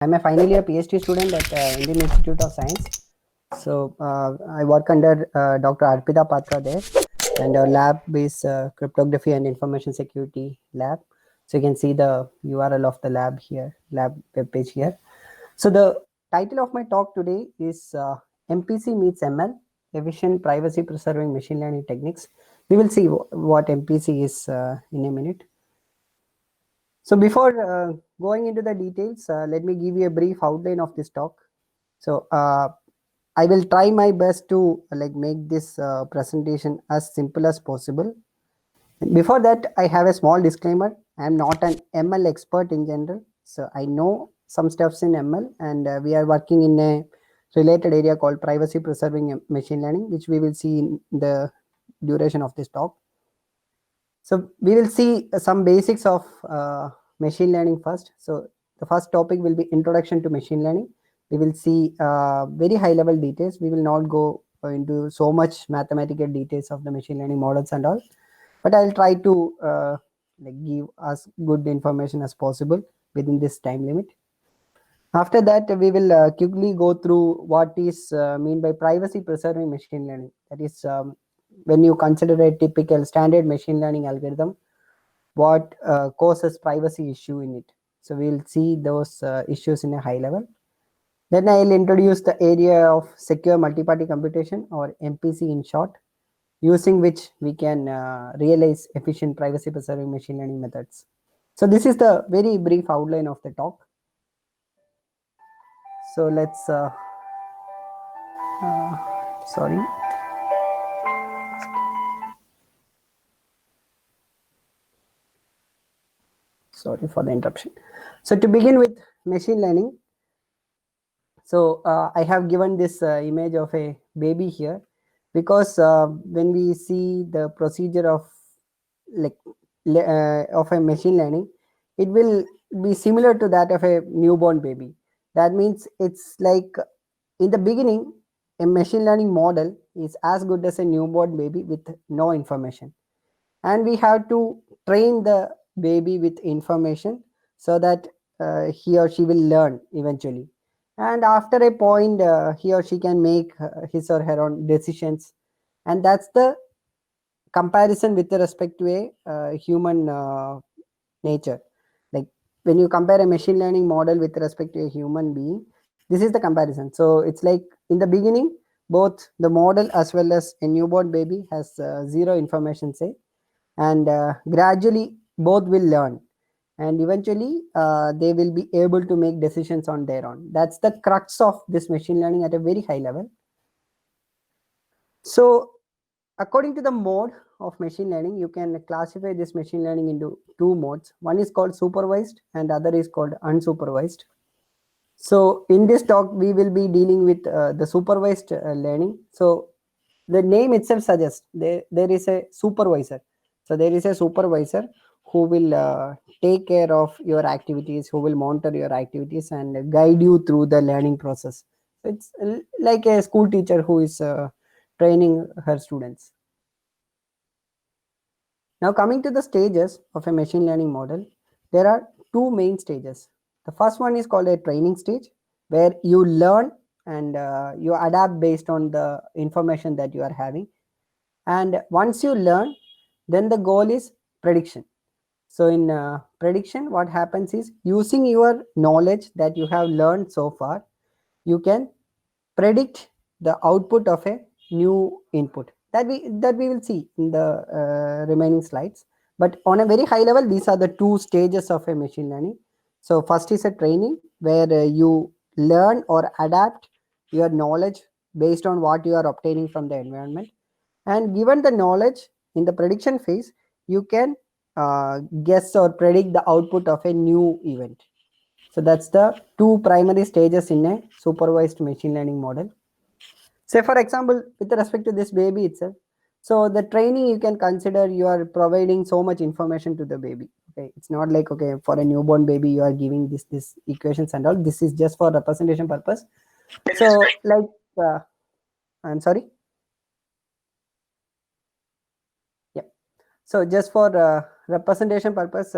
I'm a final year PhD student at Indian Institute of Science. So I work under Dr. Arpita Patra there, and our lab is cryptography and information security lab. So you can see the URL of the lab here, lab web page here. So the title of my talk today is MPC meets ML, efficient privacy preserving machine learning techniques. We will see what MPC is in a minute. So before going into the details, let me give you a brief outline of this talk. So I will try my best to make this presentation as simple as possible. Before that, I have a small disclaimer. I am not an ML expert in general, so I know some stuffs in ML, and we are working in a related area called privacy preserving machine learning, which we will see in the duration of this talk. So we will see some basics of machine learning first. So the first topic will be introduction to machine learning. We will see very high level details. We will not go into so much mathematical details of the machine learning models and all, but I'll try to give us good information as possible within this time limit. After that, we will quickly go through what is mean by privacy preserving machine learning. That is, when you consider a typical standard machine learning algorithm, what causes privacy issue in it. So we'll see those issues in a high level. Then I'll introduce the area of secure multi-party computation, or MPC in short, using which we can realize efficient privacy preserving machine learning methods. So this is the very brief outline of the talk. So let's sorry. Sorry for the interruption. So to begin with machine learning, so I have given this image of a baby here because when we see the procedure of like of a machine learning, it will be similar to that of a newborn baby. That means it's like in the beginning, a machine learning model is as good as a newborn baby with no information, and we have to train the baby with information so that he or she will learn eventually, and after a point he or she can make his or her own decisions, and that's the comparison with respect to a human nature. Like when you compare a machine learning model with respect to a human being, this is the comparison. So it's like in the beginning, both the model as well as a newborn baby has zero information, say, and gradually both will learn, and eventually they will be able to make decisions on their own. That's the crux of this machine learning at a very high level. So according to the mode of machine learning, you can classify this machine learning into two modes. One is called supervised and other is called unsupervised. So in this talk, we will be dealing with the supervised learning. So the name itself suggests there is a supervisor. So there is a supervisor who will take care of your activities, who will monitor your activities and guide you through the learning process. So it's like a school teacher who is training her students. Now, coming to the stages of a machine learning model, there are two main stages. The first one is called a training stage, where you learn and you adapt based on the information that you are having. And once you learn, then the goal is prediction. So, in prediction, what happens is using your knowledge that you have learned so far, you can predict the output of a new input that we will see in the remaining slides. But on a very high level, these are the two stages of a machine learning. So first is a training, where you learn or adapt your knowledge based on what you are obtaining from the environment, and given the knowledge in the prediction phase, you can guess or predict the output of a new event. So that's the two primary stages in a supervised machine learning model. Say for example, with respect to this baby itself, so the training, you can consider you are providing so much information to the baby. Okay, it's not like, okay, for a newborn baby you are giving this equations and all. This is just for representation purpose. So like I'm sorry. Yeah. So just for representation purpose,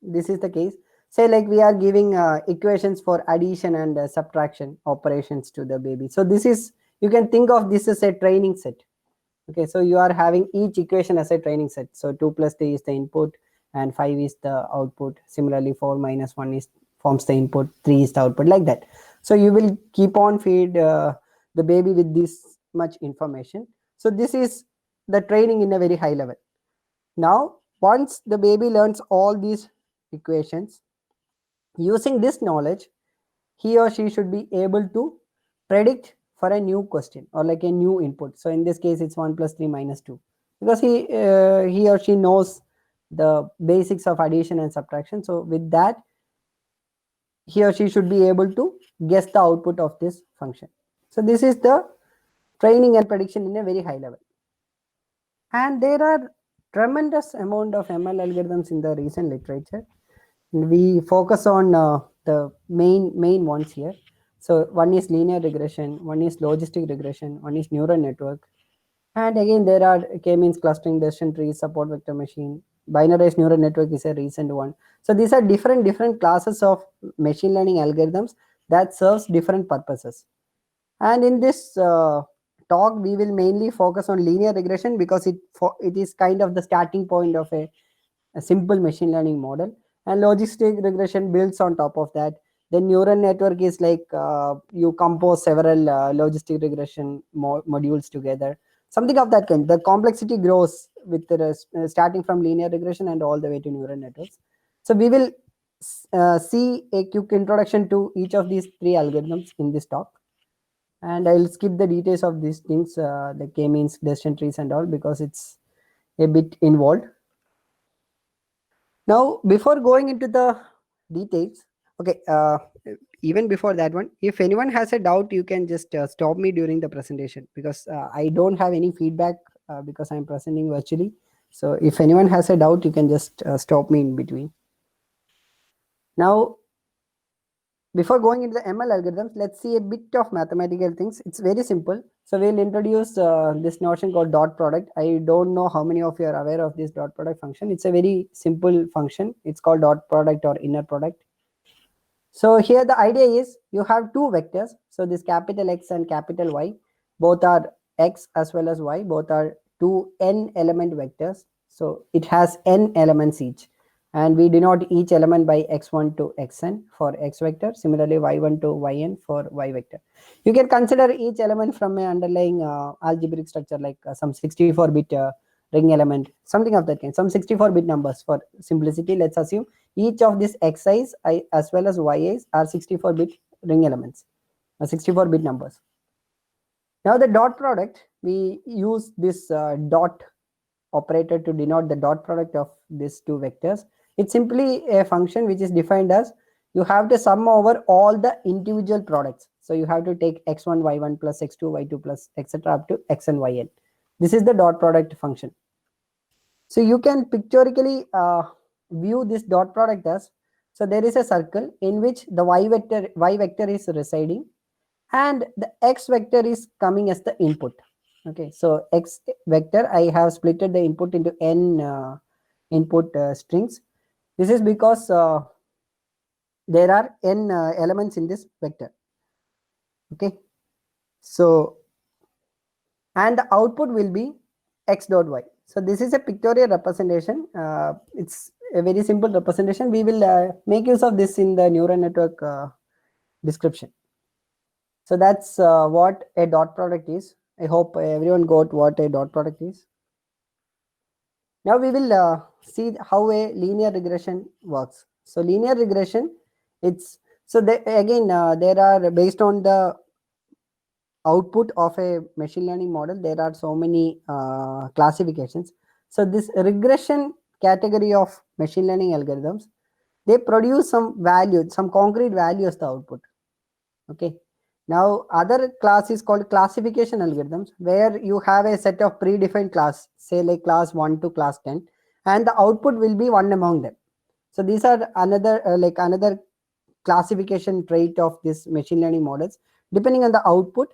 this is the case. say like we are giving equations for addition and subtraction operations to the baby. So this is, you can think of this as a training set. Okay, so you are having each equation as a training set. So 2 plus 3 is the input and 5 is the output. Similarly, 4 minus 1 is forms the input, 3 is the output, like that. So you will keep on feed the baby with this much information. So this is the training in a very high level. Now, once the baby learns all these equations, using this knowledge, he or she should be able to predict for a new question or like a new input. So in this case, it's 1 plus 3 minus 2, because he or she knows the basics of addition and subtraction. So with that, he or she should be able to guess the output of this function. So this is the training and prediction in a very high level. And there are tremendous amount of ML algorithms in the recent literature. We focus on the main ones here. So one is linear regression, one is logistic regression, one is neural network, and again there are k-means clustering, decision trees, support vector machine. Binarized neural network is a recent one. So these are different classes of machine learning algorithms that serves different purposes. And in this talk, we will mainly focus on linear regression because it is kind of the starting point of a simple machine learning model. And logistic regression builds on top of that. Then neural network is like you compose several logistic regression modules together, something of that kind. The complexity grows with the starting from linear regression and all the way to neural networks. So we will see a quick introduction to each of these three algorithms in this talk, and I'll skip the details of these things, the k-means, decision trees and all, because it's a bit involved. Now, before going into the details, okay, even before that one, if anyone has a doubt, you can just stop me during the presentation, because I don't have any feedback because I'm presenting virtually. So if anyone has a doubt, you can just stop me in between. Now, before going into the ML algorithms, let's see a bit of mathematical things. It's very simple. So we'll introduce this notion called dot product. I don't know how many of you are aware of this dot product function. It's a very simple function. It's called dot product or inner product. So here the idea is you have two vectors. So this capital X and capital Y, both are X as well as Y, both are two n element vectors. So it has n elements each, and we denote each element by x1 to xn for x vector. Similarly, y1 to yn for y vector. You can consider each element from an underlying algebraic structure, like some 64-bit ring element, something of that kind, some 64-bit numbers. For simplicity, let's assume each of these xi's as well as yi's are 64-bit ring elements, 64-bit numbers. Now the dot product, we use this dot operator to denote the dot product of these two vectors. It's simply a function which is defined as you have to sum over all the individual products. So you have to take x1 y1 plus x2 y2 plus etc. up to xn yn. This is the dot product function. So you can pictorially view this dot product as, so there is a circle in which the y vector is residing and the x vector is coming as the input. Okay, so x vector, I have splitted the input into n input strings. This is because there are n elements in this vector. Okay, so and the output will be x dot y. So this is a pictorial representation. It's a very simple representation. We will make use of this in the neural network description. So that's what a dot product is. I hope everyone got what a dot product is. Now we will see how a linear regression works. So linear regression, it's so again there are, based on the output of a machine learning model, there are so many classifications. So this regression category of machine learning algorithms, they produce some value, some concrete value as the output. Okay. Now other class is called classification algorithms, where you have a set of predefined class, say like class 1 to class 10, and the output will be one among them. So these are another another classification trait of this machine learning models, depending on the output.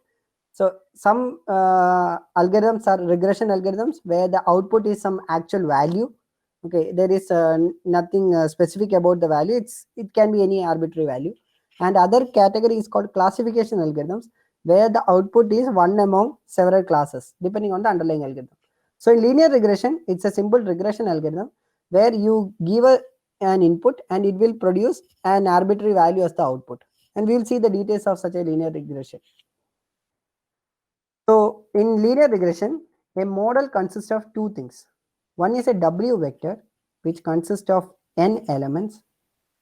So some algorithms are regression algorithms where the output is some actual value, Okay, there is nothing specific about the value. It can be any arbitrary value. And other category is called classification algorithms, where the output is one among several classes depending on the underlying algorithm. So in linear regression, it's a simple regression algorithm where you give an input and it will produce an arbitrary value as the output. And we will see the details of such a linear regression. So in linear regression, a model consists of two things. One is a W vector, which consists of n elements.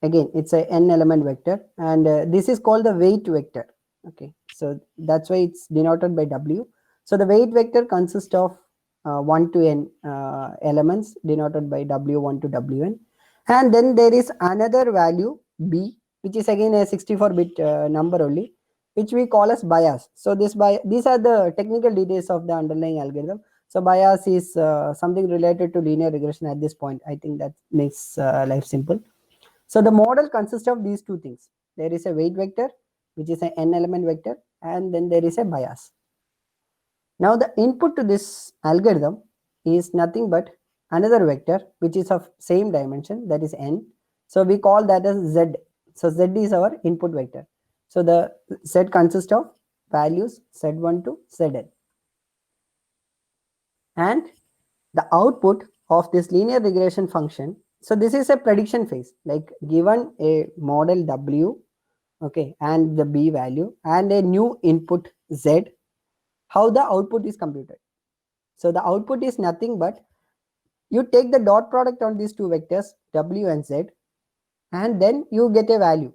Again, it's a n element vector, and this is called the weight vector. Okay, so that's why it's denoted by W. So the weight vector consists of 1 to n elements denoted by W1 to Wn. And then there is another value B, which is again a 64-bit number only, which we call as bias. So these are the technical details of the underlying algorithm. So bias is something related to linear regression at this point. I think that makes life simple. So the model consists of these two things. There is a weight vector, which is an n element vector, and then there is a bias. Now the input to this algorithm is nothing but another vector, which is of same dimension, that is n. So we call that as z. So z is our input vector. So the z consists of values z1 to zn. And the output of this linear regression function, so this is a prediction phase, like given a model W, okay, and the B value and a new input Z, how the output is computed. So the output is nothing but you take the dot product on these two vectors W and Z, and then you get a value,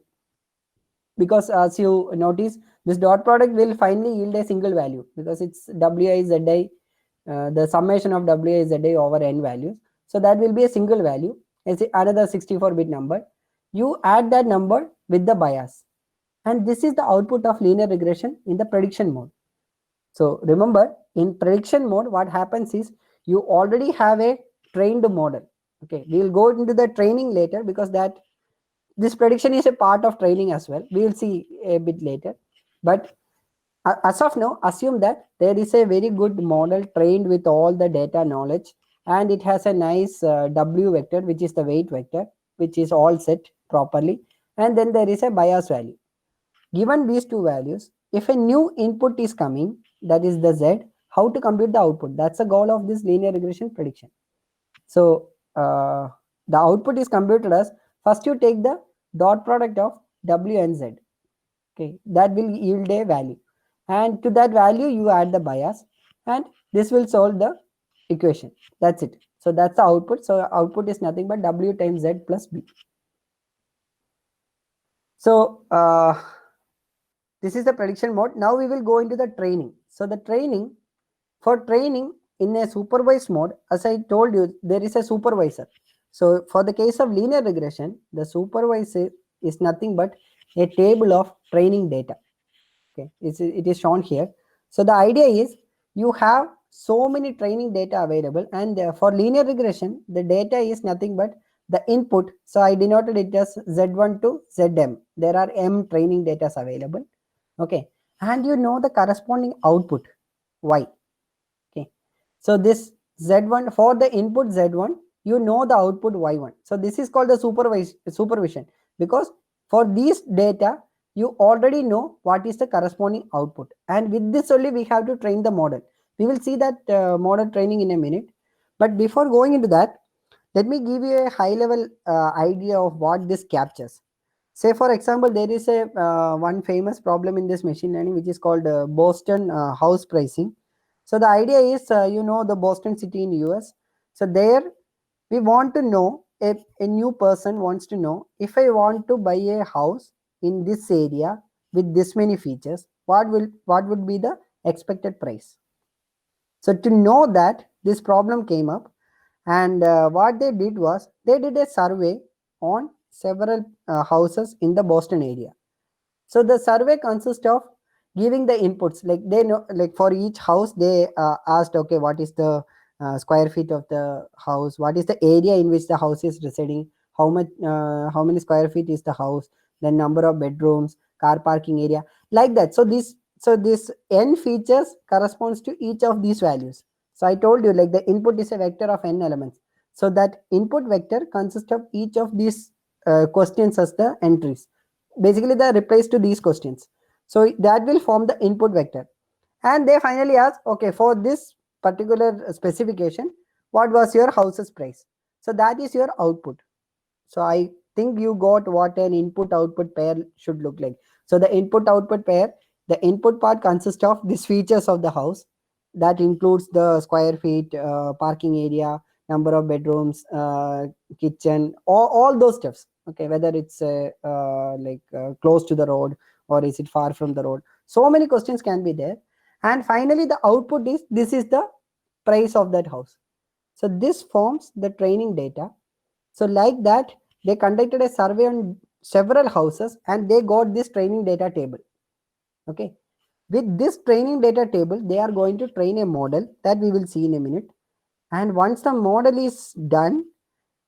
because as you notice, this dot product will finally yield a single value because it's Wi Zi, the summation of Wi Zi over n values. So that will be a single value. It's another 64-bit number. You add that number with the bias, and this is the output of linear regression in the prediction mode. So remember, in prediction mode, what happens is you already have a trained model. Okay, we will go into the training later, because that this prediction is a part of training as well. We will see a bit later. But as of now, assume that there is a very good model trained with all the data knowledge, and it has a nice W vector, which is the weight vector, which is all set properly. And then there is a bias value. Given these two values, if a new input is coming, that is the Z, how to compute the output? That's the goal of this linear regression prediction. So the output is computed as, first you take the dot product of W and Z. Okay, that will yield a value, and to that value you add the bias, and this will solve the equation. That's it. So that's the output. So output is nothing but W times Z plus B. So this is the prediction mode. Now we will go into the training. So the training, for training in a supervised mode, as I told you, there is a supervisor. So for the case of linear regression, the supervisor is nothing but a table of training data. Okay, it is shown here. So the idea is you have so many training data available, and for linear regression, the data is nothing but the input. So I denoted it as Z1 to Zm. There are m training data available. Okay, and you know the corresponding output y. Okay, so this Z1, for the input Z1, you know the output Y1. So this is called the supervision, because for these data, you already know what is the corresponding output. And with this only, we have to train the model. We will see that model training in a minute. But before going into that, let me give you a high level idea of what this captures. Say for example, there is a one famous problem in this machine learning, which is called Boston house pricing. So the idea is, the Boston city in US. So there we want to know, if a new person wants to know, if I want to buy a house in this area with this many features, what would be the expected price. So to know that, this problem came up, and what they did was they did a survey on several houses in the Boston area. So the survey consists of giving the inputs, like they know, like for each house they asked, okay, what is the square feet of the house, what is the area in which the house is residing, how many square feet is the house, the number of bedrooms, car parking area, like that. So this n features corresponds to each of these values. So I told you, like the input is a vector of n elements. So that input vector consists of each of these questions as the entries, basically the replies to these questions. So that will form the input vector. And they finally ask, okay, for this particular specification, what was your house's price? So that is your output. So I think you got what an input output pair should look like. So the input output pair, the input part consists of these features of the house. That includes the square feet, parking area, number of bedrooms, kitchen, all those stuffs. Okay, whether it's close to the road or is it far from the road. So many questions can be there. And finally, the output is this is the price of that house. So this forms the training data. So like that, they conducted a survey on several houses and they got this training data table. Okay. With this training data table, they are going to train a model that we will see in a minute. And once the model is done,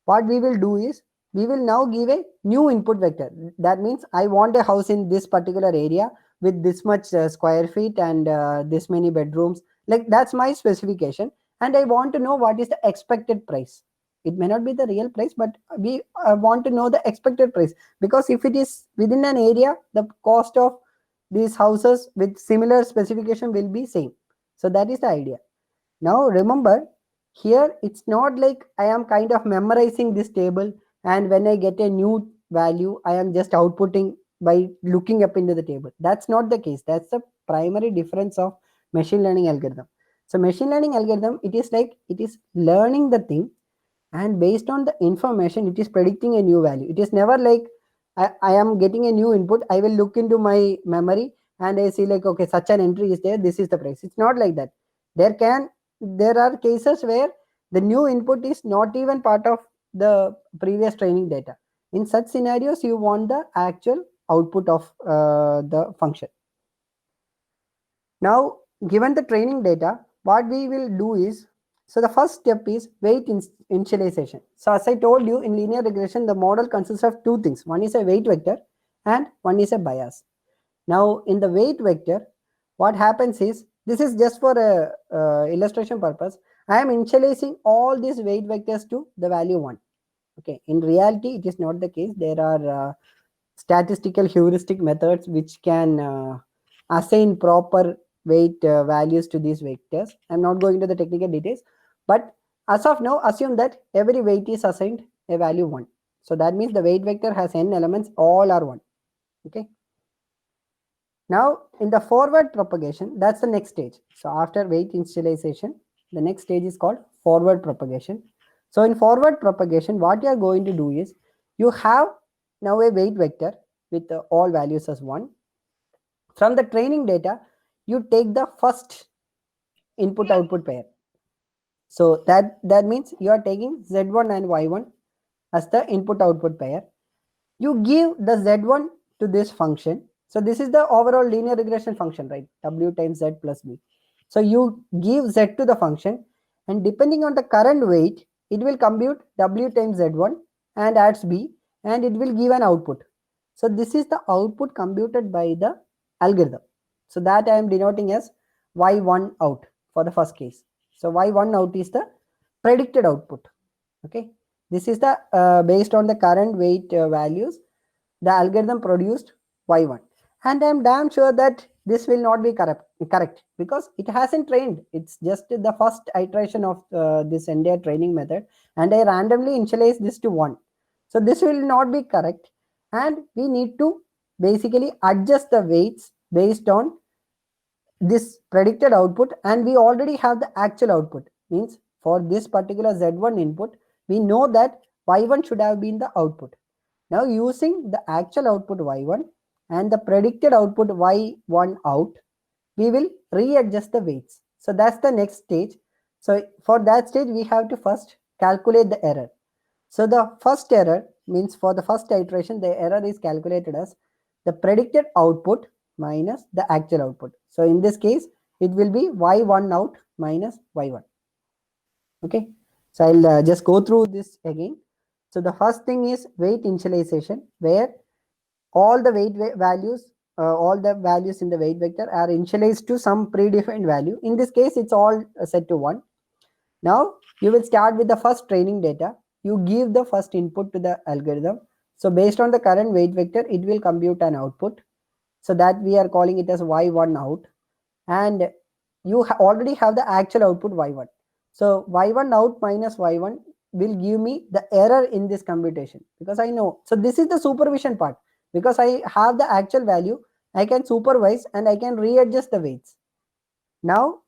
what we will do is we will now give a new input vector. That means I want a house in this particular area with this much square feet and this many bedrooms. Like that's my specification. And I want to know what is the expected price. It may not be the real price, but we want to know the expected price, because if it is within an area, the cost of these houses with similar specification will be same. So that is the idea. Now remember, here it's not like I am kind of memorizing this table and when I get a new value, I am just outputting by looking up into the table. That's not the case. That's the primary difference of machine learning algorithm. So machine learning algorithm, it is like it is learning the thing, and based on the information it is predicting a new value. It is never like I am getting a new input, I will look into my memory and I see like, okay, such an entry is there, this is the price. It's not like that. There are cases where the new input is not even part of the previous training data. In such scenarios, you want the actual output of the function. Now, given the training data, what we will do is, so the first step is weight initialization. So as I told you, in linear regression, the model consists of two things. One is a weight vector and one is a bias. Now, in the weight vector, what happens is, this is just for a illustration purpose. I am initializing all these weight vectors to the value 1. Okay, in reality, it is not the case. There are statistical heuristic methods which can assign proper weight values to these vectors. I'm not going into the technical details, but as of now, assume that every weight is assigned a value 1. So that means the weight vector has n elements, all are 1. Okay. Now, in the forward propagation, that's the next stage. So after weight initialization, the next stage is called forward propagation. So in forward propagation, what you are going to do is, you have now a weight vector with all values as 1. From the training data, you take the first input output pair. So that means you are taking Z1 and Y1 as the input output pair. You give the Z1 to this function. So this is the overall linear regression function, right? W times Z plus B. So you give Z to the function, and depending on the current weight, it will compute W times Z1 and adds B, and it will give an output. So this is the output computed by the algorithm. So that I am denoting as Y1 out for the first case. So Y1 out is the predicted output. Okay. This is the based on the current weight values, the algorithm produced Y1. And I'm damn sure that this will not be correct because it hasn't trained. It's just the first iteration of this entire training method, and I randomly initialize this to 1. So this will not be correct, and we need to basically adjust the weights based on this predicted output, and we already have the actual output. Means for this particular Z1 input, we know that Y1 should have been the output. Now using the actual output Y1 and the predicted output Y1 out, we will readjust the weights. So that's the next stage. So for that stage, we have to first calculate the error. So the first error means for the first iteration, the error is calculated as the predicted output minus the actual output. So in this case, it will be Y1 out minus Y1. Okay. So I'll just go through this again. So the first thing is weight initialization, where all the values, all the values in the weight vector are initialized to some predefined value. In this case, it's all set to 1. Now you will start with the first training data. You give the first input to the algorithm. So based on the current weight vector, it will compute an output. So that we are calling it as y1 out. And you already have the actual output y1. So y1 out minus y1 will give me the error in this computation, because I know. So this is the supervision part. Because I have the actual value, I can supervise and I can readjust the weights. Now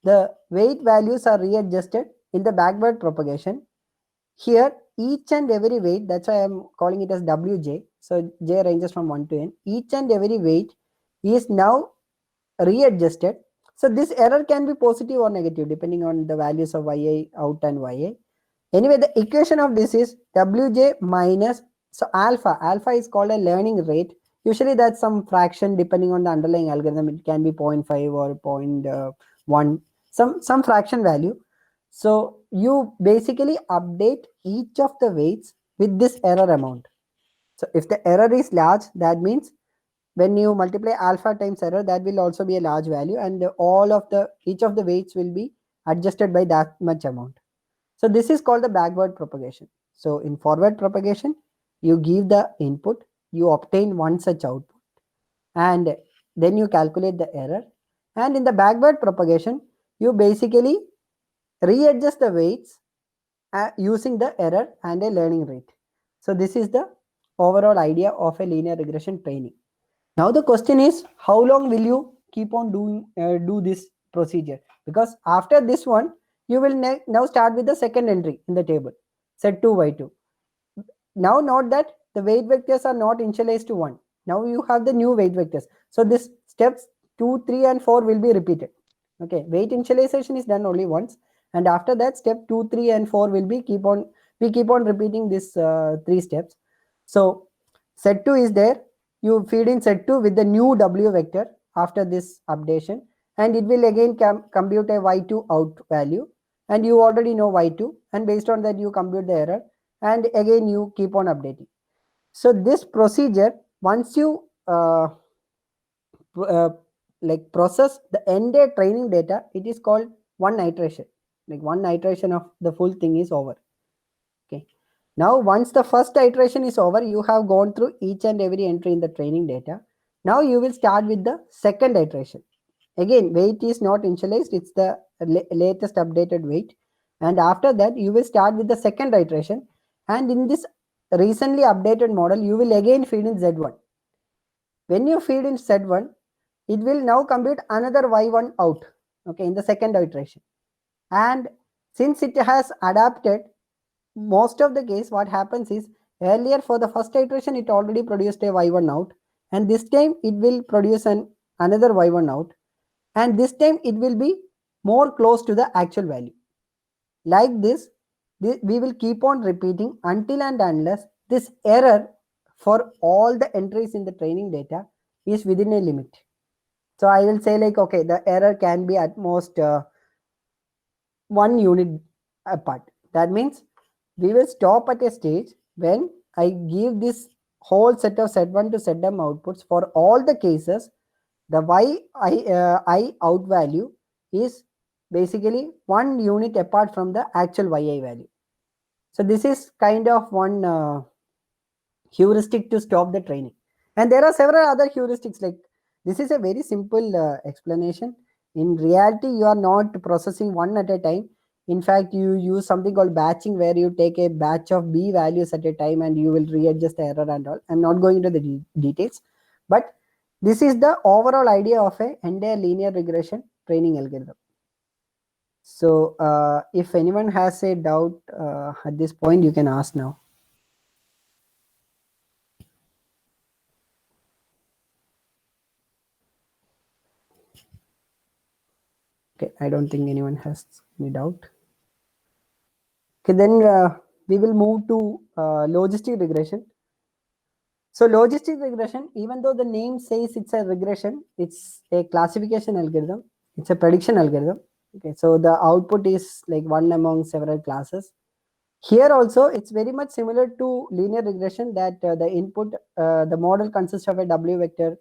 the weight values are readjusted in the backward propagation. Here each and every weight, that's why I'm calling it as wj. So j ranges from 1 to n. Each and every weight is now readjusted. So this error can be positive or negative depending on the values of yi out and ya. Anyway, the equation of this is wj minus, so alpha is called a learning rate. Usually that's some fraction depending on the underlying algorithm. It can be 0.5 or 0.1, some fraction value. So you basically update each of the weights with this error amount. So if the error is large, that means when you multiply alpha times error, that will also be a large value, and each of the weights will be adjusted by that much amount. So this is called the backward propagation. So in forward propagation, you give the input, you obtain one such output, and then you calculate the error. And in the backward propagation, you basically readjust the weights using the error and a learning rate. So this is the overall idea of a linear regression training. Now the question is, how long will you keep on doing do this procedure? Because after this one, you will now start with the second entry in the table, Z2 Y2. Now note that the weight vectors are not initialized to 1. Now you have the new weight vectors. So this steps 2, 3 and 4 will be repeated. Okay, weight initialization is done only once, and after that step 2, 3 and 4 will be we keep on repeating this 3 steps. So Z2 is there. You feed in Z2 with the new W vector after this updation, and it will again compute a Y2 out value, and you already know Y2, and based on that you compute the error, and again you keep on updating. So this procedure, once you uh, like process the entire training data, it is called one iteration. Like one iteration of the full thing is over. Okay. Now once the first iteration is over, you have gone through each and every entry in the training data. Now you will start with the second iteration. Again, weight is not initialized, it's the latest updated weight. And after that you will start with the second iteration, and in this recently updated model you will again feed in Z1. When you feed in Z1, it will now compute another Y1 out, okay, in the second iteration. And since it has adapted, most of the case what happens is, earlier for the first iteration it already produced a Y1 out, and this time it will produce another Y1 out, and this time it will be more close to the actual value. Like this, we will keep on repeating until and unless this error for all the entries in the training data is within a limit. So I will say like, okay, the error can be at most 1 unit apart. That means we will stop at a stage when I give this whole set of Z1 to ZM outputs for all the cases. The I out value is basically 1 unit apart from the actual yi value. So this is kind of one heuristic to stop the training. And there are several other heuristics. Like, this is a very simple explanation. In reality, you are not processing one at a time. In fact, you use something called batching, where you take a batch of B values at a time and you will readjust the error and all. I'm not going into the details, but this is the overall idea of a entire linear regression training algorithm. So if anyone has a doubt at this point, you can ask now. Okay, I don't think anyone has any doubt. Okay, then we will move to logistic regression. So logistic regression, even though the name says it's a regression, it's a classification algorithm. It's a prediction algorithm. Okay, so the output is like one among several classes. Here also, it's very much similar to linear regression, that the input, the model consists of a W vector,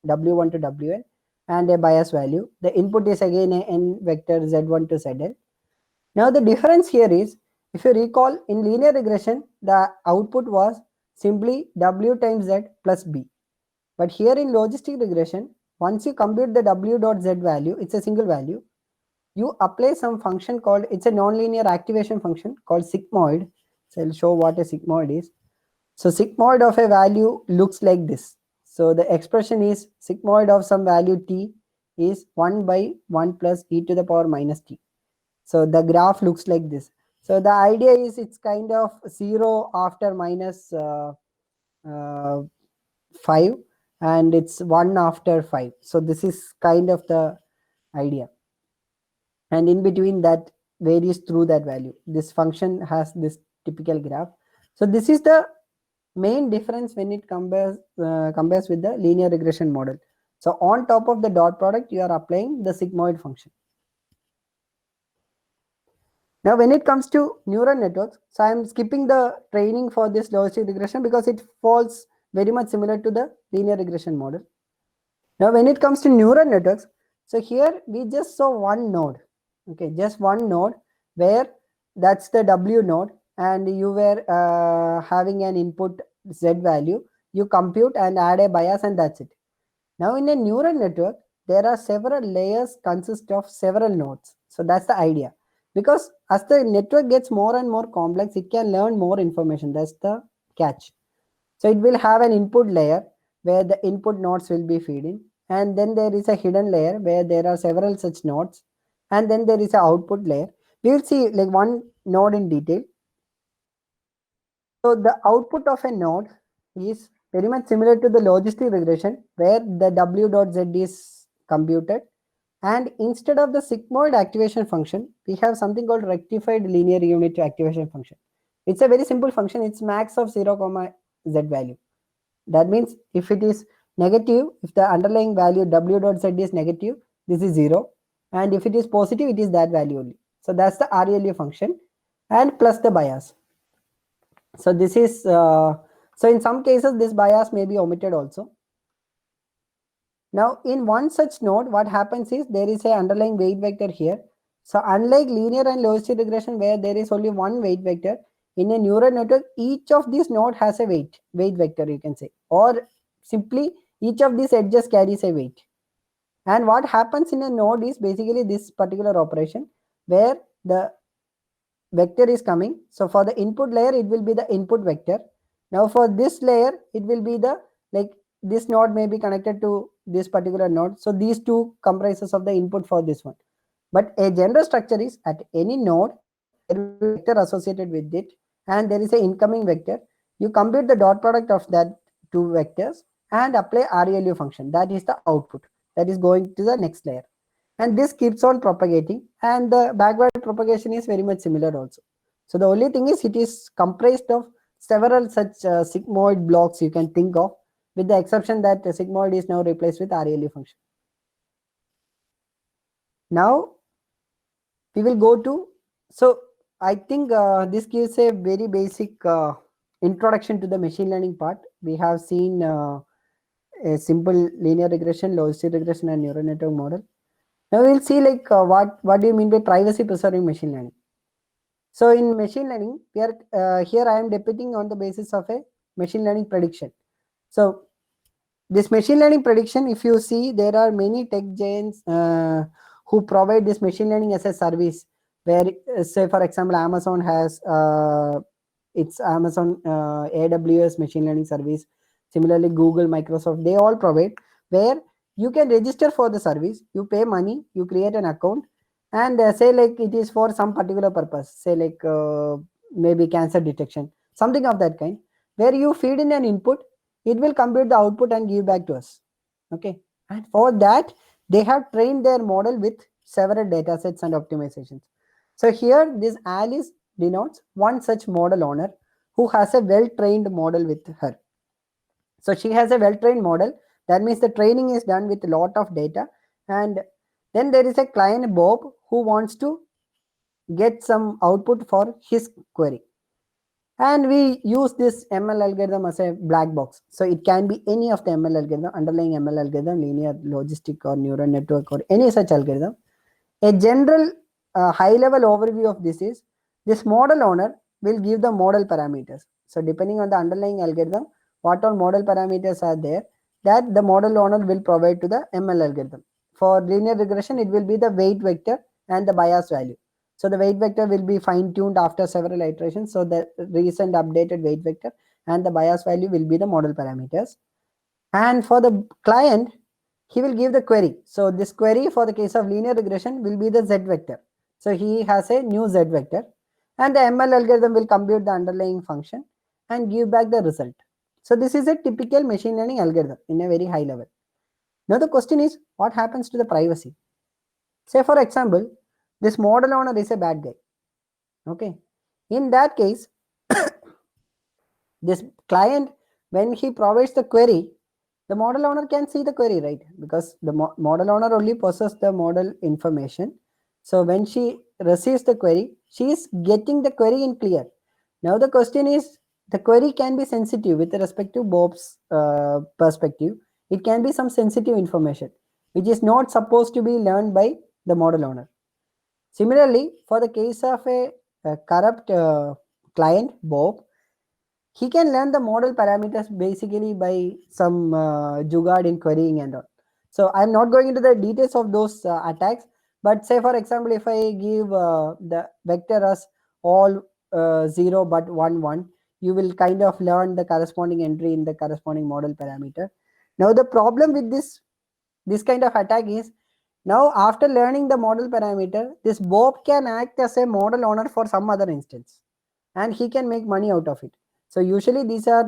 W1 to Wn, and a bias value. The input is again a n vector Z1 to Zn. Now the difference here is, if you recall, in linear regression, the output was simply w times z plus b. But here in logistic regression, once you compute the w dot z value, it's a single value, you apply some function called, it's a nonlinear activation function called sigmoid. So I'll show what a sigmoid is. So sigmoid of a value looks like this. So the expression is sigmoid of some value t is 1 by 1 plus e to the power minus t. So the graph looks like this. So the idea is it's kind of 0 after minus uh, 5, and it's 1 after 5. So this is kind of the idea. And in between that varies through that value. This function has this typical graph. So this is the main difference when it compares with the linear regression model. So on top of the dot product, you are applying the sigmoid function. Now, when it comes to neural networks, so I'm skipping the training for this logistic regression because it falls very much similar to the linear regression model. Now, when it comes to neural networks, so here we just saw one node, okay, just one node where that's the W node, and you were having an input Z value, you compute and add a bias, and that's it. Now, in a neural network, there are several layers consist of several nodes. So that's the idea. Because as the network gets more and more complex, it can learn more information. That's the catch. So it will have an input layer where the input nodes will be feeding. And then there is a hidden layer where there are several such nodes. And then there is an output layer. We will see like one node in detail. So the output of a node is very much similar to the logistic regression where the w dot z is computed, and instead of the sigmoid activation function, we have something called rectified linear unit activation function. It's a very simple function. It's max of 0 comma z value. That means if it is negative, if the underlying value w dot z is negative, this is 0, and if it is positive, it is that value only. So that's the RLU function, and plus the bias. So this is so in some cases this bias may be omitted also. Now in one such node, what happens is there is a underlying weight vector here. So unlike linear and logistic regression where there is only one weight vector, in a neural network each of these node has a weight vector, you can say, or simply each of these edges carries a weight. And what happens in a node is basically this particular operation where the vector is coming. So for the input layer, it will be the input vector. Now for this layer, it will be the, like, this node may be connected to this particular node. So these two comprises of the input for this one. But a general structure is at any node, there will be a vector associated with it, and there is an incoming vector. You compute the dot product of that two vectors and apply ReLU function. That is the output that is going to the next layer. And this keeps on propagating, and the backward propagation is very much similar also. So the only thing is it is comprised of several such sigmoid blocks you can think of, with the exception that the sigmoid is now replaced with ReLU function. Now we will go to, so I think this gives a very basic introduction to the machine learning part. We have seen a simple linear regression, logistic regression, and neural network model. Now we'll see like what do you mean by privacy preserving machine learning. So in machine learning, we are here I am depicting on the basis of a machine learning prediction. So this machine learning prediction, if you see, there are many tech giants who provide this machine learning as a service, where say for example Amazon has its Amazon AWS machine learning service. Similarly Google, Microsoft, they all provide, where you can register for the service, you pay money, you create an account, and say like it is for some particular purpose, say like maybe cancer detection, something of that kind, where you feed in an input, it will compute the output and give back to us. Okay, and for that they have trained their model with several data sets and optimizations. So here this Alice denotes one such model owner who has a well trained model with her. So she has a well trained model, that means the training is done with a lot of data. And then there is a client Bob who wants to get some output for his query, and we use this ML algorithm as a black box. So it can be any of the ML algorithm, underlying ML algorithm, linear, logistic, or neural network, or any such algorithm. A general a high level overview of this is, this model owner will give the model parameters. So depending on the underlying algorithm, what all model parameters are there, that the model owner will provide to the ML algorithm. For linear regression, it will be the weight vector and the bias value. So the weight vector will be fine tuned after several iterations. So the recent updated weight vector and the bias value will be the model parameters. And for the client, he will give the query. So this query for the case of linear regression will be the Z vector. So he has a new Z vector, and the ML algorithm will compute the underlying function and give back the result. So this is a typical machine learning algorithm in a very high level. Now the question is, what happens to the privacy? Say for example, this model owner is a bad guy. Okay. In that case, this client, when he provides the query, the model owner can see the query, right? Because the model owner only possesses the model information. So when she receives the query, she is getting the query in clear. Now the question is, the query can be sensitive with respect to Bob's perspective. It can be some sensitive information which is not supposed to be learned by the model owner. Similarly, for the case of a corrupt client, Bob, he can learn the model parameters basically by some jugad in querying and all. So I'm not going into the details of those attacks, but say for example, if I give the vector as all 0 but 1 1, you will kind of learn the corresponding entry in the corresponding model parameter. Now the problem with this kind of attack is, now after learning the model parameter, this Bob can act as a model owner for some other instance, and he can make money out of it. So usually these are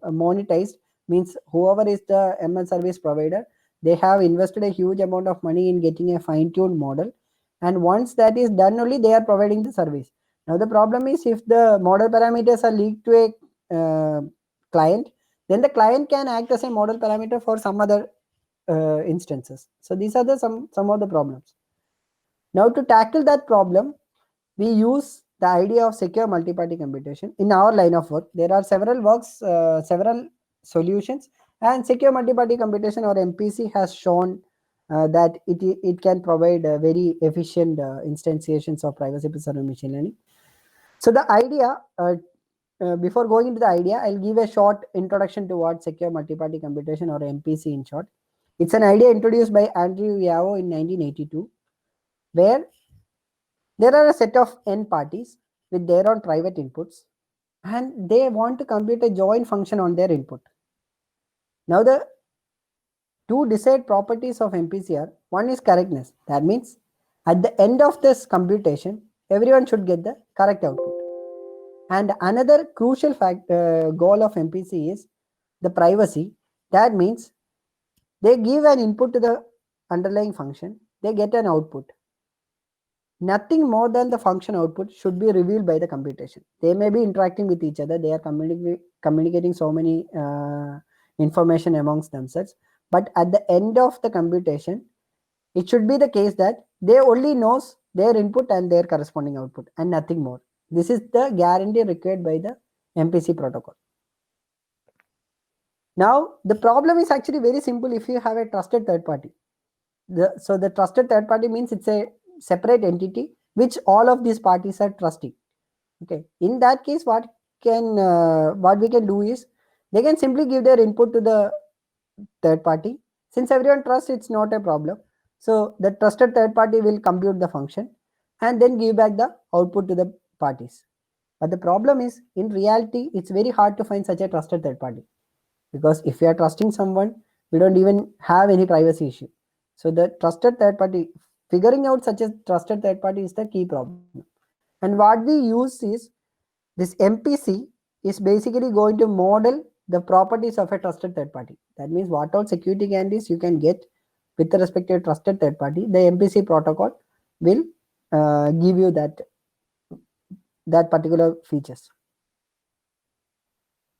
monetized, means whoever is the ML service provider, they have invested a huge amount of money in getting a fine-tuned model, and once that is done only, they are providing the service. Now the problem is, if the model parameters are leaked to a client, then the client can act as a model parameter for some other instances. So these are the some of the problems. Now to tackle that problem, we use the idea of secure multi-party computation in our line of work. There are several solutions, and secure multi-party computation, or MPC, has shown that it can provide very efficient instantiations of privacy preserving machine learning. So the idea, before going into the idea, I'll give a short introduction to what secure multi-party computation, or MPC in short. It's an idea introduced by Andrew Yao in 1982, where there are a set of n parties with their own private inputs, and they want to compute a join function on their input. Now the two desired properties of MPC are, one is correctness. That means at the end of this computation, everyone should get the correct output. And another crucial goal of MPC is the privacy. That means they give an input to the underlying function, they get an output. Nothing more than the function output should be revealed by the computation. They may be interacting with each other, they are communicating so many information amongst themselves, but at the end of the computation, it should be the case that they only knows their input and their corresponding output, and nothing more. This is the guarantee required by the MPC protocol. Now the problem is actually very simple. If you have a trusted third party, so the trusted third party means it's a separate entity which all of these parties are trusting. Okay, in that case, what we can do is, they can simply give their input to the third party. Since everyone trusts, it's not a problem. So the trusted third party will compute the function and then give back the output to the parties. But the problem is, in reality, it's very hard to find such a trusted third party, because if you are trusting someone, we don't even have any privacy issue. So the trusted third party, figuring out such a trusted third party is the key problem. And what we use is, this MPC is basically going to model the properties of a trusted third party. That means what all security guarantees you can get with respect to a trusted third party, the MPC protocol will give you that particular features.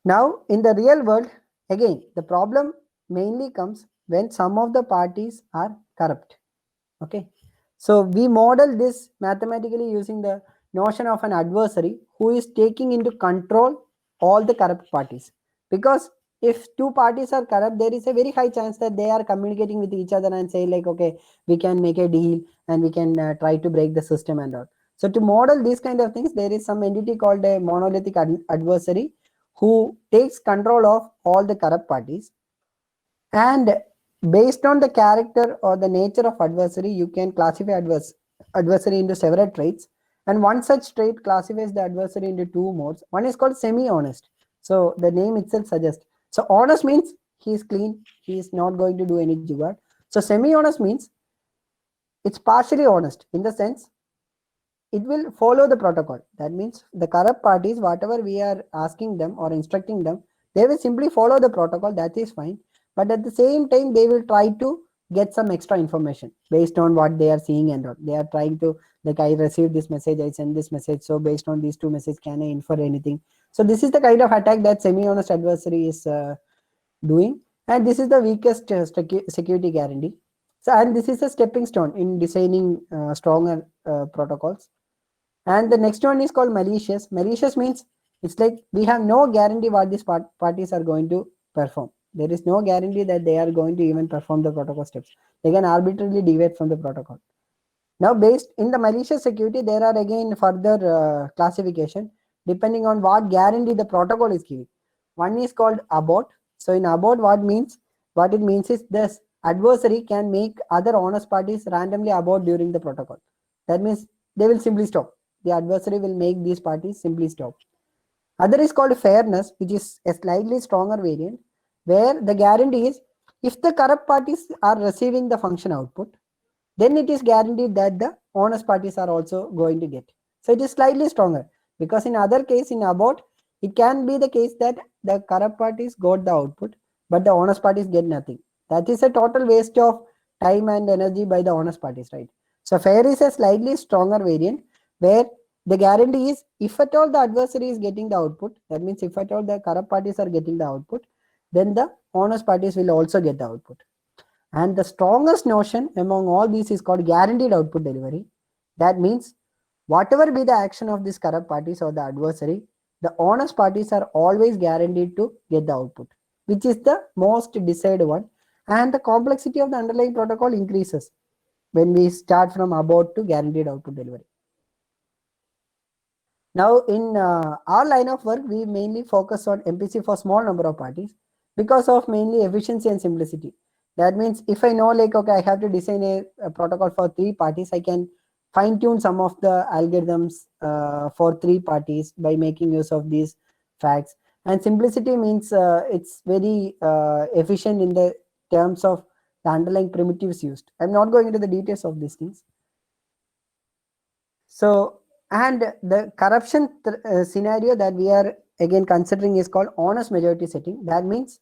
Now in the real world, again, the problem mainly comes when some of the parties are corrupt. Okay, so we model this mathematically using the notion of an adversary who is taking into control all the corrupt parties, because if two parties are corrupt, there is a very high chance that they are communicating with each other and say like, okay, we can make a deal and we can try to break the system and all. So to model these kind of things, there is some entity called a monolithic adversary who takes control of all the corrupt parties. And based on the character or the nature of adversary, you can classify adversary into several traits. And one such trait classifies the adversary into two modes. One is called semi-honest. So the name itself suggests. So honest means he is clean, he is not going to do any jugaad. So semi-honest means it's partially honest in the sense it will follow the protocol. That means the corrupt parties, whatever we are asking them or instructing them, they will simply follow the protocol. That is fine. But at the same time, they will try to get some extra information based on what they are seeing and all. They are trying to, like, I received this message, I send this message. So based on these two messages, can I infer anything? So this is the kind of attack that semi-honest adversary is doing. And this is the weakest security guarantee. So, and this is a stepping stone in designing stronger protocols. And the next one is called malicious. Malicious means it's like we have no guarantee what these parties are going to perform. There is no guarantee that they are going to even perform the protocol steps. They can arbitrarily deviate from the protocol. Now, based in the malicious security, there are again further classification depending on what guarantee the protocol is giving. One is called abort. So in abort, what it means is this adversary can make other honest parties randomly abort during the protocol. That means they will simply stop. The adversary will make these parties simply stop. Other is called fairness, which is a slightly stronger variant, where the guarantee is if the corrupt parties are receiving the function output, then it is guaranteed that the honest parties are also going to get. So it is slightly stronger, because in other case, in abort, it can be the case that the corrupt parties got the output, but the honest parties get nothing. That is a total waste of time and energy by the honest parties, right? So fair is a slightly stronger variant where the guarantee is if at all the adversary is getting the output, that means if at all the corrupt parties are getting the output, then the honest parties will also get the output. And the strongest notion among all these is called guaranteed output delivery. That means whatever be the action of these corrupt parties or the adversary, the honest parties are always guaranteed to get the output, which is the most desired one. And the complexity of the underlying protocol increases when we start from abort to guaranteed output delivery. Now, in our line of work, we mainly focus on MPC for small number of parties because of mainly efficiency and simplicity. That means if I know like, okay, I have to design a protocol for 3 parties, I can fine tune some of the algorithms for 3 parties by making use of these facts. And simplicity means it's very efficient in the terms of the underlying primitives used. I'm not going into the details of these things. So, and the corruption scenario that we are again considering is called honest majority setting. That means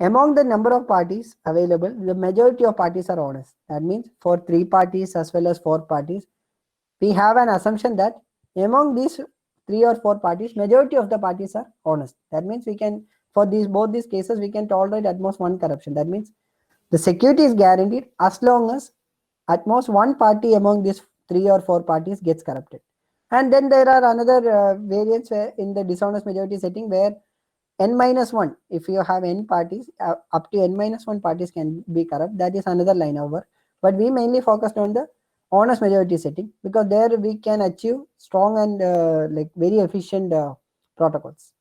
among the number of parties available, the majority of parties are honest. That means for 3 parties as well as 4 parties, we have an assumption that among these 3 or 4 parties, majority of the parties are honest. That means we can, for these both these cases, we can tolerate at most one corruption. That means the security is guaranteed as long as at most one party among these 3 or 4 parties gets corrupted. And then there are another variants where in the dishonest majority setting where n minus 1, if you have n parties, up to n minus 1 parties can be corrupt. That is another line of work. But we mainly focused on the honest majority setting because there we can achieve strong and like very efficient protocols.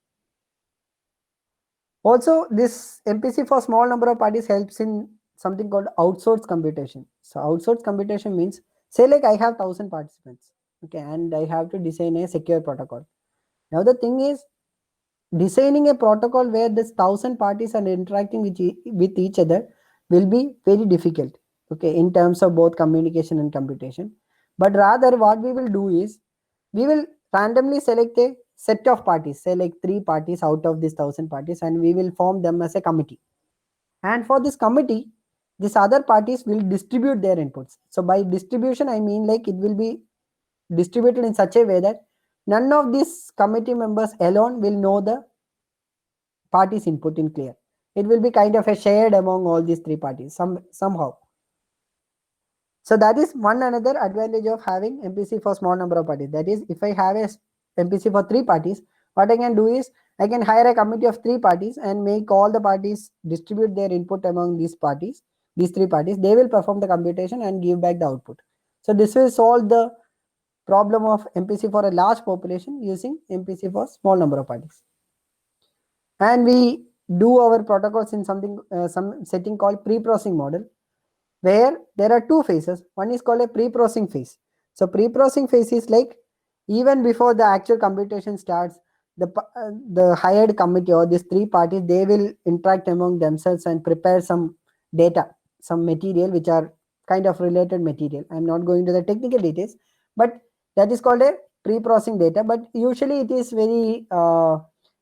Also, this MPC for small number of parties helps in something called outsourced computation. So outsourced computation means, say like I have 1,000 participants, okay, and I have to design a secure protocol. Now the thing is, designing a protocol where this 1,000 parties are interacting with each other will be very difficult, okay, in terms of both communication and computation. But rather what we will do is, we will randomly select a set of parties, say like 3 parties out of these 1,000 parties, and we will form them as a committee. And for this committee, these other parties will distribute their inputs. So by distribution, I mean like it will be distributed in such a way that none of these committee members alone will know the party's input in clear. It will be kind of a shared among all these 3 parties somehow. So that is one another advantage of having MPC for small number of parties. That is, if I have a MPC for 3 parties, what I can do is I can hire a committee of 3 parties and make all the parties distribute their input among these parties, these 3 parties. They will perform the computation and give back the output. So this will solve the problem of MPC for a large population using MPC for small number of parties. And we do our protocols in some setting called pre-processing model, where there are 2 phases. One is called a pre-processing phase. So pre-processing phase is like even before the actual computation starts, the hired committee or these 3 parties, they will interact among themselves and prepare some data, some material which are kind of related material. I'm not going to the technical details, but that is called a pre-processing data. But usually it is very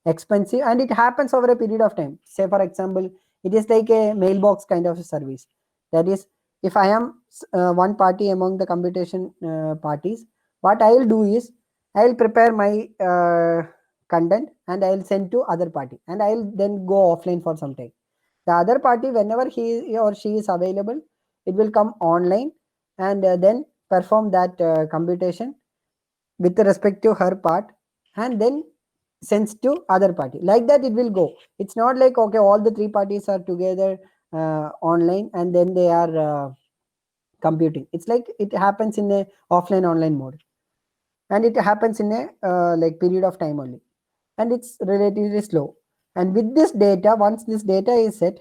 expensive and it happens over a period of time. Say for example, it is like a mailbox kind of a service. That is, if I am one party among the computation parties, what I will do is I will prepare my content and I will send to other party and I will then go offline for some time. The other party, whenever he or she is available, it will come online and then perform that computation with respect to her part and then sends to other party. Like that it will go. It's not like, okay, all the 3 parties are together online and then they are computing. It's like it happens in a offline online mode and it happens in a like period of time only, and it's relatively slow. And with this data, once this data is set,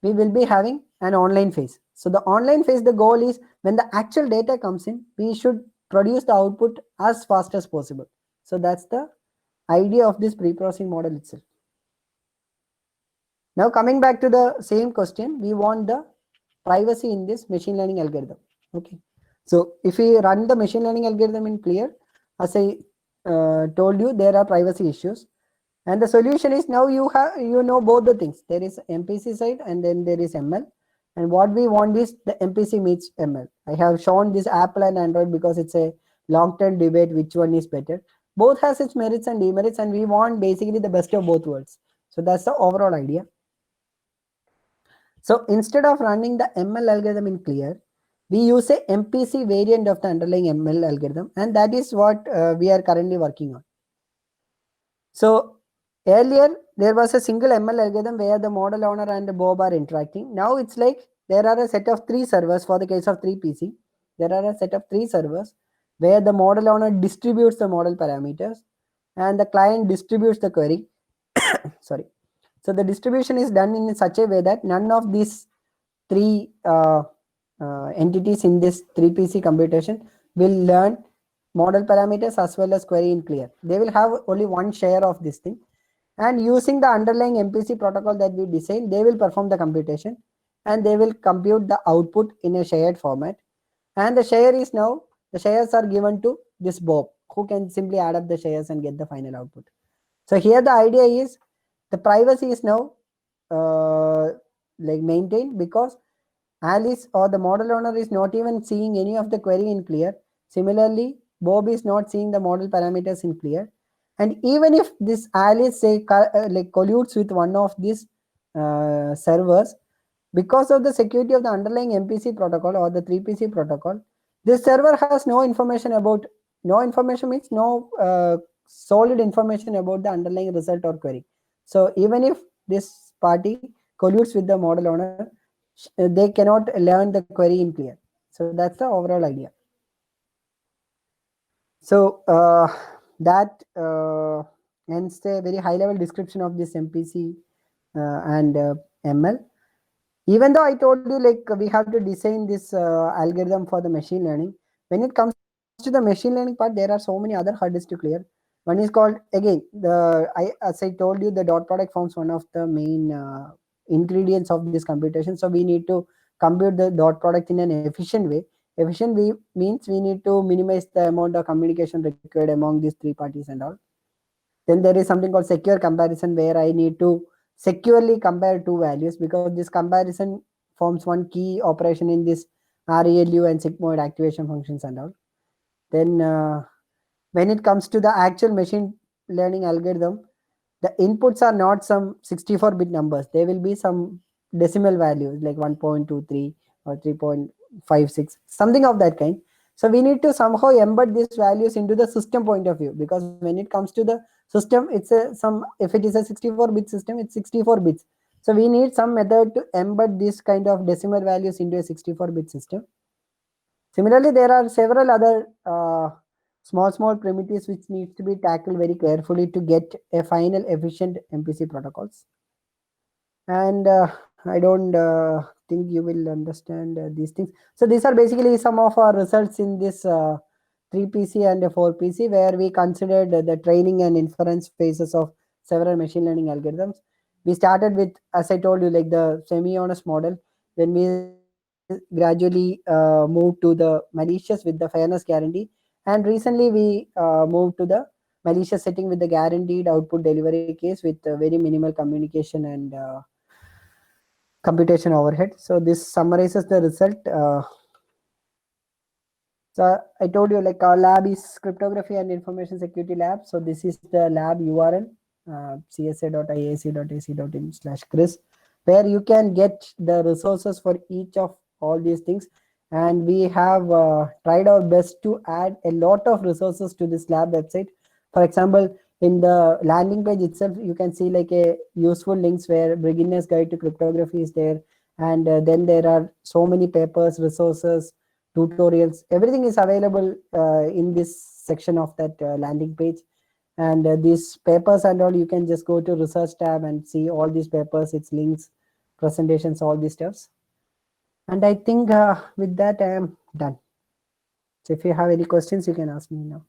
we will be having an online phase. So the online phase, the goal is when the actual data comes in, we should produce the output as fast as possible. So that's the idea of this pre-processing model itself. Now coming back to the same question, we want the privacy in this machine learning algorithm. Okay, so if we run the machine learning algorithm in Clear, as I told you, there are privacy issues, and the solution is, now you know both the things. There is MPC side and then there is ML, and what we want is the MPC meets ML. I have shown this Apple and Android because it's a long-term debate which one is better. Both has its merits and demerits, and we want basically the best of both worlds. So that's the overall idea. So instead of running the ML algorithm in Clear, we use a MPC variant of the underlying ML algorithm, and that is what we are currently working on. So earlier there was a single ML algorithm where the model owner and Bob are interacting. Now it's like there are a set of 3 servers. For the case of 3PC, there are a set of 3 servers where the model owner distributes the model parameters and the client distributes the query. Sorry. So the distribution is done in such a way that none of these 3 entities in this 3PC computation will learn model parameters as well as query in Clear. They will have only one share of this thing, and using the underlying MPC protocol that we design, they will perform the computation and they will compute the output in a shared format. And the shares are given to this Bob, who can simply add up the shares and get the final output. So here the idea is the privacy is now like maintained, because Alice or the model owner is not even seeing any of the query in Clear. Similarly, Bob is not seeing the model parameters in Clear. And even if this Alice like colludes with one of these servers, because of the security of the underlying MPC protocol or the 3PC protocol, this server has no information means no solid information about the underlying result or query. So even if this party colludes with the model owner, they cannot learn the query in Clear. So that's the overall idea. So that ends a very high level description of this MPC and ML. Even though I told you like we have to design this algorithm for the machine learning, when it comes to the machine learning part, there are so many other hurdles to clear. One is called, again, as I told you, the dot product forms one of the main ingredients of this computation. So we need to compute the dot product in an efficient way. Efficient way means we need to minimize the amount of communication required among these 3 parties and all. Then there is something called secure comparison, where I need to securely compare 2 values, because this comparison forms one key operation in this ReLU and sigmoid activation functions and all. Then when it comes to the actual machine learning algorithm, the inputs are not some 64-bit numbers. There will be some decimal values like 1.23 or 3.56, something of that kind. So we need to somehow embed these values into the system point of view, because when it comes to the system, it's a some, if it is a 64-bit system, it's 64 bits. So we need some method to embed this kind of decimal values into a 64-bit system. Similarly, there are several other small primitives which needs to be tackled very carefully to get a final efficient MPC protocols. And I don't think you will understand these things. So these are basically some of our results in this 3PC and 4PC, where we considered the training and inference phases of several machine learning algorithms. We started with, as I told you, like the semi-honest model. Then we gradually moved to the malicious with the fairness guarantee. And recently we moved to the malicious setting with the guaranteed output delivery case with very minimal communication and computation overhead. So this summarizes the result. So I told you, like, our lab is cryptography and information security lab. So this is the lab URL, csa.iac.ac.in/chris, where you can get the resources for each of all these things. And we have tried our best to add a lot of resources to this lab website. For example, in the landing page itself, you can see like a useful links where beginner's guide to cryptography is there. And then there are so many papers, resources, tutorials, everything is available in this section of that landing page. And these papers and all, you can just go to research tab and see all these papers, its links, presentations, all these stuffs. And I think with that I am done. So if you have any questions, you can ask me now.